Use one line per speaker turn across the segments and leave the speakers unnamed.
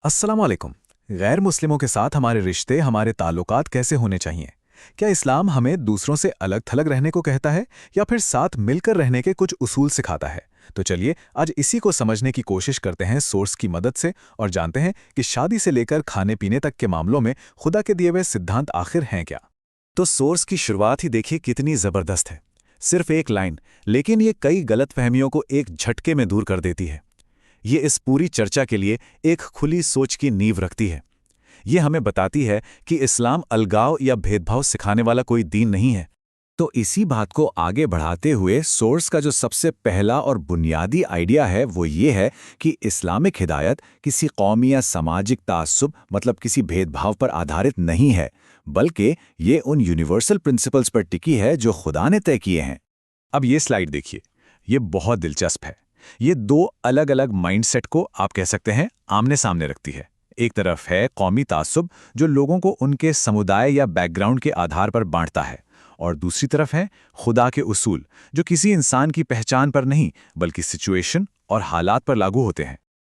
अस्सलाम वालेकुम। गैर मुस्लिमों के साथ हमारे रिश्ते, हमारे ताल्लुकात कैसे होने चाहिए? क्या इस्लाम हमें दूसरों से अलग थलग रहने को कहता है या फिर साथ मिलकर रहने के कुछ उसूल सिखाता है? तो चलिए आज इसी को समझने की कोशिश करते हैं सोर्स की मदद से और जानते हैं कि शादी से लेकर खाने पीने तक के मामलों में खुदा के दिए हुए सिद्धांत आखिर हैं क्या। तो सोर्स की शुरुआत ही देखिए कितनी ज़बरदस्त है। सिर्फ एक लाइन, लेकिन ये कई गलतफहमियों को एक झटके में दूर कर देती है। ये इस पूरी चर्चा के लिए एक खुली सोच की नींव रखती है। ये हमें बताती है कि इस्लाम अलगाव या भेदभाव सिखाने वाला कोई दीन नहीं है। तो इसी बात को आगे बढ़ाते हुए सोर्स का जो सबसे पहला और बुनियादी आइडिया है वो ये है कि इस्लामिक हिदायत किसी कौमी या सामाजिक तासुब मतलब किसी भेदभाव पर आधारित नहीं है, बल्कि ये उन यूनिवर्सल प्रिंसिपल्स पर टिकी है जो खुदा ने तय किए हैं। अब ये स्लाइड देखिए, ये बहुत दिलचस्प है। ये दो अलग अलग माइंडसेट को आप कह सकते हैं आमने सामने रखती है। एक तरफ है कौमी तासुब जो लोगों को उनके समुदाय या बैकग्राउंड के आधार पर बांटता है, और दूसरी तरफ है खुदा के उसूल जो किसी इंसान की पहचान पर नहीं बल्कि सिचुएशन और हालात पर लागू होते हैं।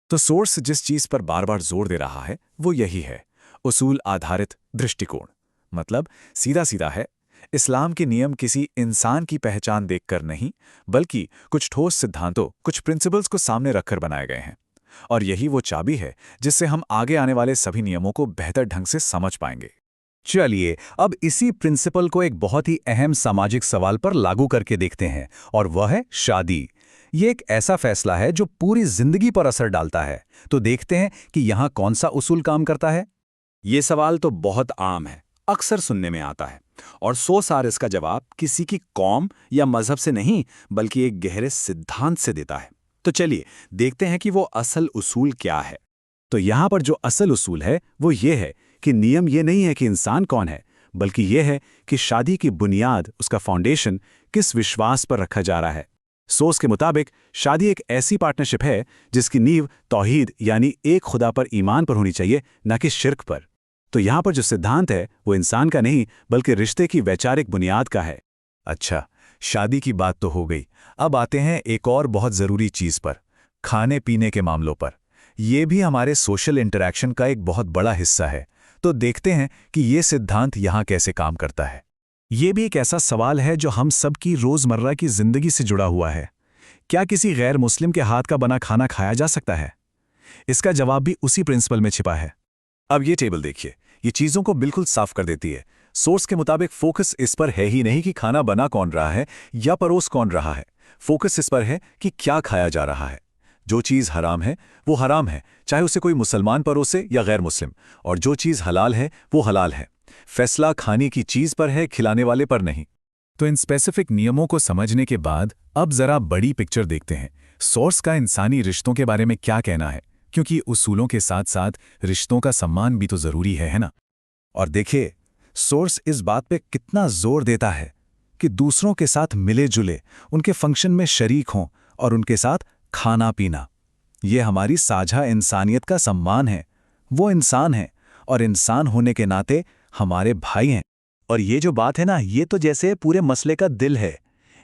तो सोर्स जिस चीज पर बार बार जोर दे रहा है वो यही है, उसूल आधारित दृष्टिकोण। मतलब सीधा सीधा है, इस्लाम के नियम किसी इंसान की पहचान देखकर नहीं बल्कि कुछ ठोस सिद्धांतों, कुछ प्रिंसिपल्स को सामने रखकर बनाए गए हैं। और यही वो चाबी है जिससे हम आगे आने वाले सभी नियमों को बेहतर ढंग से समझ पाएंगे।
चलिए अब इसी प्रिंसिपल को एक बहुत ही अहम सामाजिक सवाल पर लागू करके देखते हैं, और वह है शादी। ये एक ऐसा फैसला है जो पूरी जिंदगी पर असर डालता है। तो देखते हैं कि यहाँ कौन सा उसूल काम करता है।
ये सवाल तो बहुत आम है, अक्सर सुनने में आता है, और 100 साल इसका जवाब किसी की कौम या मजहब से नहीं बल्कि एक गहरे सिद्धांत से देता है। तो चलिए देखते हैं कि वो असल उसूल क्या है।
तो यहाँ पर जो असल उसूल है वो ये है कि नियम ये नहीं है कि इंसान कौन है, बल्कि ये है कि शादी की बुनियाद, उसका फाउंडेशन किस विश्वास पर रखा जा रहा है। सोर्स के मुताबिक शादी एक ऐसी पार्टनरशिप है जिसकी नींव तौहीद यानी एक खुदा पर ईमान पर होनी चाहिए, न कि शिर्क पर। तो यहाँ पर जो सिद्धांत है वो इंसान का नहीं बल्कि रिश्ते की वैचारिक बुनियाद का है।
अच्छा, शादी की बात तो हो गई। अब आते हैं एक और बहुत ज़रूरी चीज़ पर, खाने पीने के मामलों पर। ये भी हमारे सोशल इंटरैक्शन का एक बहुत बड़ा हिस्सा है। तो देखते हैं कि ये सिद्धांत यहाँ कैसे काम करता है। ये भी एक ऐसा सवाल है जो हम सब की रोज़मर्रा की ज़िंदगी से जुड़ा हुआ है। क्या किसी गैर मुस्लिम के हाथ का बना खाना खाया जा सकता है? इसका जवाब भी उसी प्रिंसिपल में छिपा है। अब ये टेबल देखिए, ये चीज़ों को बिल्कुल साफ कर देती है। सोर्स के मुताबिक फोकस इस पर है ही नहीं कि खाना बना कौन रहा है या परोस कौन रहा है। फोकस इस पर है कि क्या खाया जा रहा है। जो चीज़ हराम है वो हराम है, चाहे उसे कोई मुसलमान परोसे या गैर मुस्लिम, और जो चीज़ हलाल है वो हलाल है। फैसला खाने की चीज़ पर है, खिलाने वाले पर नहीं। तो इन स्पेसिफिक नियमों को समझने के बाद अब जरा बड़ी पिक्चर देखते हैं। सोर्स का इंसानी रिश्तों के बारे में क्या कहना है, क्योंकि उसूलों के साथ साथ रिश्तों का सम्मान भी तो ज़रूरी है ना। और देखिए, सोर्स इस बात पे कितना जोर देता है कि दूसरों के साथ मिले जुले, उनके फंक्शन में शरीक हों और उनके साथ खाना पीना। ये हमारी साझा इंसानियत का सम्मान है। वो इंसान है और इंसान होने के नाते हमारे भाई हैं। और ये जो बात है ना, ये तो जैसे पूरे मसले का दिल है।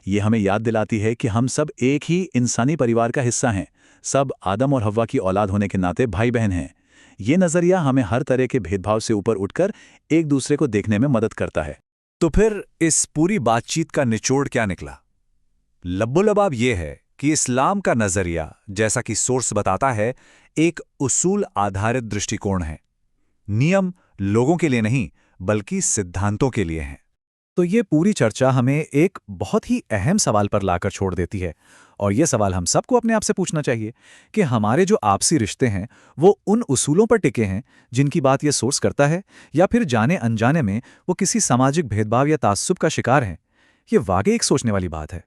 ये हमें याद दिलाती है कि हम सब एक ही इंसानी परिवार का हिस्सा हैं। सब आदम और हव्वा की औलाद होने के नाते भाई बहन हैं। ये नज़रिया हमें हर तरह के भेदभाव से ऊपर उठकर एक दूसरे को देखने में मदद करता है। तो फिर इस पूरी बातचीत का निचोड़ क्या निकला? लब्बो-लबाब ये है कि इस्लाम का नज़रिया, जैसा कि सोर्स बताता है, एक उसूल आधारित दृष्टिकोण है। नियम लोगों के लिए नहीं बल्कि सिद्धांतों के लिए हैं। तो ये पूरी चर्चा हमें एक बहुत ही अहम सवाल पर लाकर छोड़ देती है, और ये सवाल हम सबको अपने आप से पूछना चाहिए कि हमारे जो आपसी रिश्ते हैं वो उन उसूलों पर टिके हैं जिनकी बात ये सोर्स करता है, या फिर जाने अनजाने में वो किसी सामाजिक भेदभाव या ताज्जुब का शिकार हैं। ये वाकई एक सोचने वाली बात है।